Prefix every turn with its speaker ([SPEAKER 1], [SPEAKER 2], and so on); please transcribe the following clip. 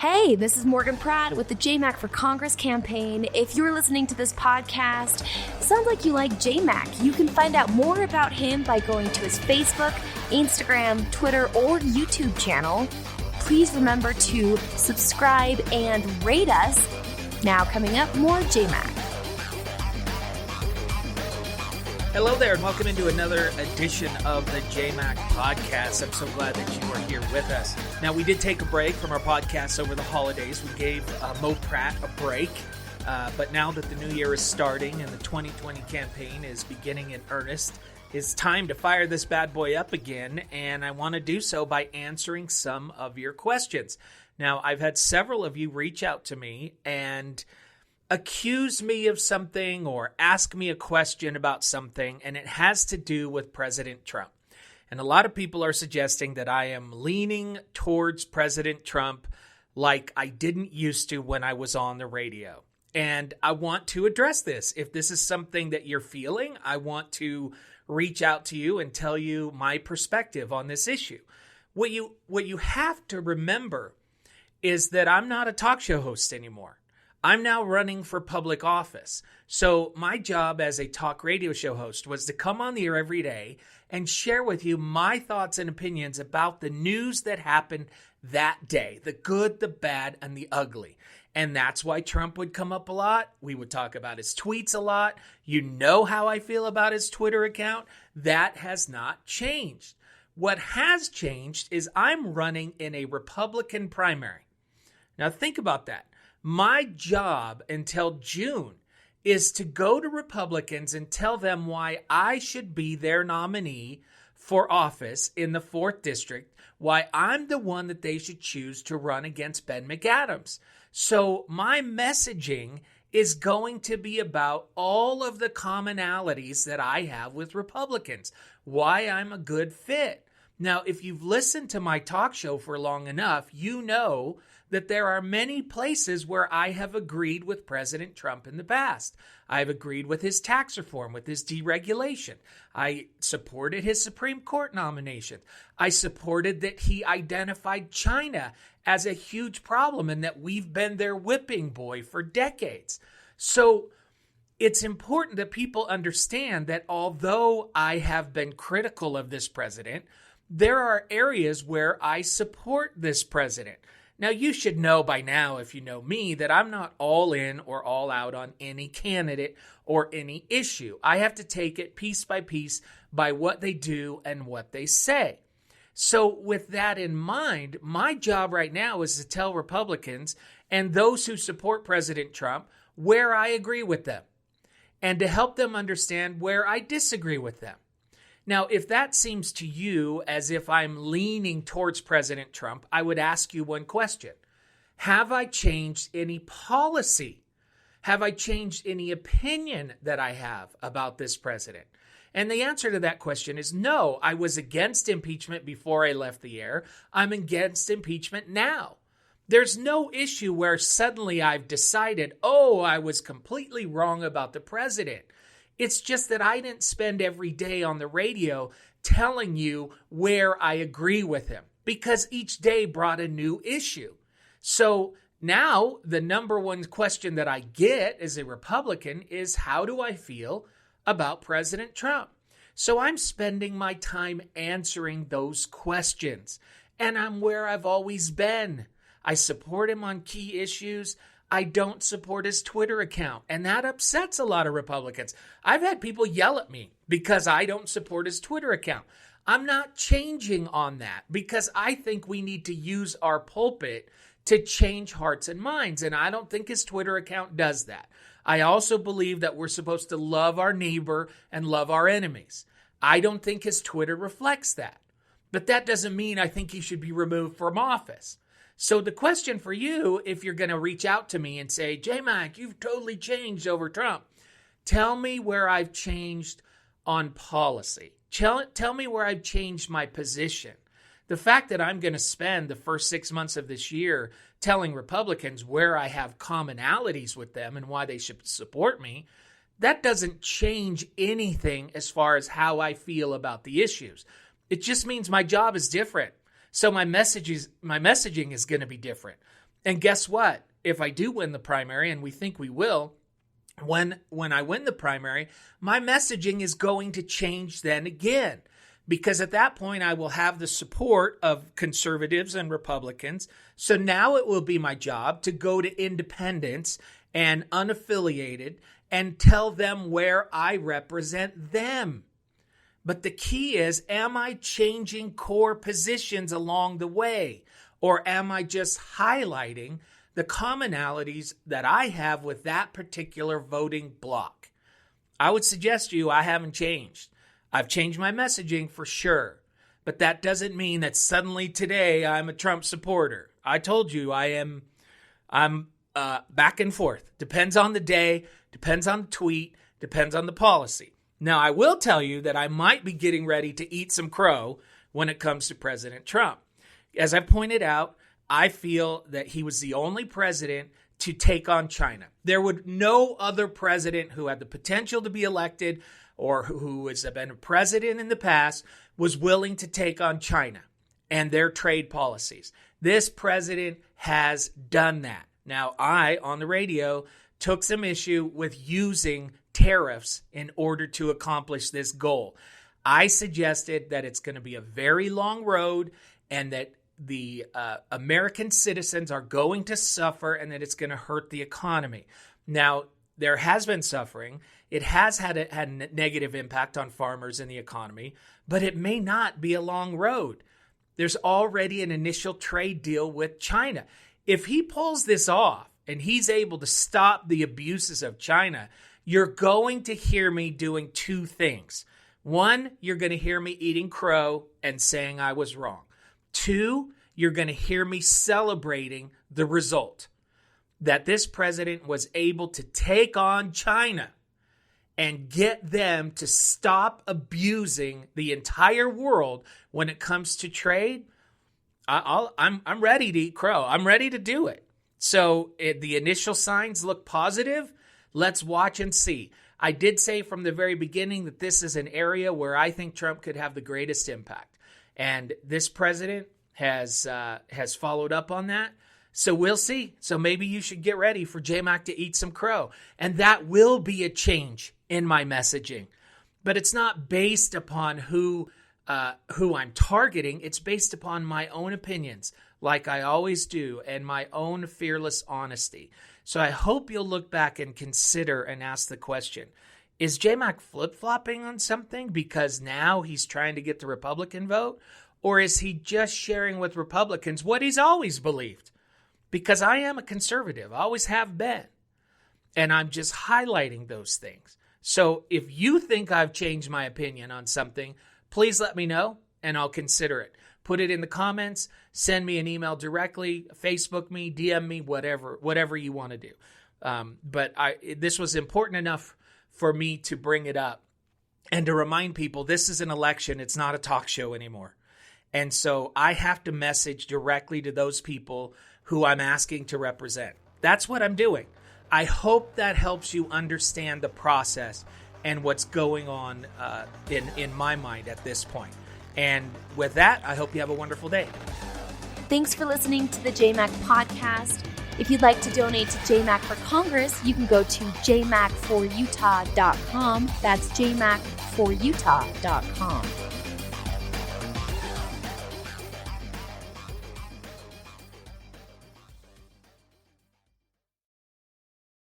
[SPEAKER 1] Hey, this is Morgan Pratt with the JMac for Congress campaign. If you're listening to this podcast, it sounds like you like JMac. You can find out more about him by going to his Facebook, Instagram, Twitter, or YouTube channel. Please remember to subscribe and rate us. Now coming up, more JMac.
[SPEAKER 2] Hello there, and welcome into another edition of the JMac podcast. I'm so glad that you are here with us. Now, we did take a break from our podcast over the holidays. We gave Mo Pratt a break, but now that the new year is starting and the 2020 campaign is beginning in earnest, it's time to fire this bad boy up again, and I want to do so by answering some of your questions. Now, I've had several of you reach out to me and accuse me of something or ask me a question about something, and it has to do with President Trump. And a lot of people are suggesting that I am leaning towards President Trump like I didn't used to when I was on the radio. And I want to address this. If this is something that you're feeling, I want to reach out to you and tell you my perspective on this issue. What you have to remember is that I'm not a talk show host anymore. I'm now running for public office. So my job as a talk radio show host was to come on the air every day and share with you my thoughts and opinions about the news that happened that day, the good, the bad, and the ugly. And that's why Trump would come up a lot. We would talk about his tweets a lot. You know how I feel about his Twitter account. That has not changed. What has changed is I'm running in a Republican primary. Now think about that. My job until June is to go to Republicans and tell them why I should be their nominee for office in the 4th District, why I'm the one that they should choose to run against Ben McAdams. So my messaging is going to be about all of the commonalities that I have with Republicans, why I'm a good fit. Now, if you've listened to my talk show for long enough, you know that there are many places where I have agreed with President Trump in the past. I've agreed with his tax reform, with his deregulation. I supported his Supreme Court nomination. I supported that he identified China as a huge problem and that we've been their whipping boy for decades. So it's important that people understand that although I have been critical of this president, there are areas where I support this president. Now, you should know by now, if you know me, that I'm not all in or all out on any candidate or any issue. I have to take it piece by piece by what they do and what they say. So with that in mind, my job right now is to tell Republicans and those who support President Trump where I agree with them and to help them understand where I disagree with them. Now, if that seems to you as if I'm leaning towards President Trump, I would ask you one question. Have I changed any policy? Have I changed any opinion that I have about this president? And the answer to that question is no. I was against impeachment before I left the air. I'm against impeachment now. There's no issue where suddenly I've decided, I was completely wrong about the president. It's just that I didn't spend every day on the radio telling you where I agree with him because each day brought a new issue. So now the number one question that I get as a Republican is, how do I feel about President Trump? So I'm spending my time answering those questions, and I'm where I've always been. I support him on key issues. I don't support his Twitter account, and that upsets a lot of Republicans. I've had people yell at me because I don't support his Twitter account. I'm not changing on that because I think we need to use our pulpit to change hearts and minds, and I don't think his Twitter account does that. I also believe that we're supposed to love our neighbor and love our enemies. I don't think his Twitter reflects that, but that doesn't mean I think he should be removed from office. So the question for you, if you're going to reach out to me and say, J-Mac, you've totally changed over Trump, tell me where I've changed on policy. Tell me where I've changed my position. The fact that I'm going to spend the first 6 months of this year telling Republicans where I have commonalities with them and why they should support me, that doesn't change anything as far as how I feel about the issues. It just means my job is different. So my messaging is going to be different. And guess what? If I do win the primary, and we think we will, when I win the primary, my messaging is going to change then again. Because at that point, I will have the support of conservatives and Republicans. So now it will be my job to go to independents and unaffiliated and tell them where I represent them. But the key is, am I changing core positions along the way? Or am I just highlighting the commonalities that I have with that particular voting bloc? I would suggest to you I haven't changed. I've changed my messaging for sure. But that doesn't mean that suddenly today I'm a Trump supporter. I told you I'm back and forth. Depends on the day, depends on the tweet, depends on the policy. Now, I will tell you that I might be getting ready to eat some crow when it comes to President Trump. As I pointed out, I feel that he was the only president to take on China. There would no other president who had the potential to be elected or who has been a president in the past was willing to take on China and their trade policies. This president has done that. Now, I, on the radio, took some issue with using tariffs in order to accomplish this goal. I suggested that it's going to be a very long road and that the American citizens are going to suffer and that it's going to hurt the economy. Now, there has been suffering. It has had a negative impact on farmers and the economy, but it may not be a long road. There's already an initial trade deal with China. If he pulls this off and he's able to stop the abuses of China, you're going to hear me doing two things. One, you're going to hear me eating crow and saying I was wrong. Two, you're going to hear me celebrating the result that this president was able to take on China and get them to stop abusing the entire world when it comes to trade. I'm ready to eat crow. I'm ready to do it. So the initial signs look positive. Let's watch and see. I did say from the very beginning that this is an area where I think Trump could have the greatest impact. And this president has followed up on that. So we'll see. So maybe you should get ready for J-Mac to eat some crow. And that will be a change in my messaging. But it's not based upon who I'm targeting. It's based upon my own opinions, like I always do, and my own fearless honesty. So I hope you'll look back and consider and ask the question, is J-Mac flip-flopping on something because now he's trying to get the Republican vote? Or is he just sharing with Republicans what he's always believed? Because I am a conservative, I always have been. And I'm just highlighting those things. So if you think I've changed my opinion on something, please let me know and I'll consider it. Put it in the comments, send me an email directly, Facebook me, DM me, whatever you want to do. But this was important enough for me to bring it up and to remind people this is an election. It's not a talk show anymore. And so I have to message directly to those people who I'm asking to represent. That's what I'm doing. I hope that helps you understand the process and what's going on in my mind at this point. And with that, I hope you have a wonderful day.
[SPEAKER 1] Thanks for listening to the JMac podcast. If you'd like to donate to JMac for Congress, you can go to jmacforutah.com. That's jmacforutah.com.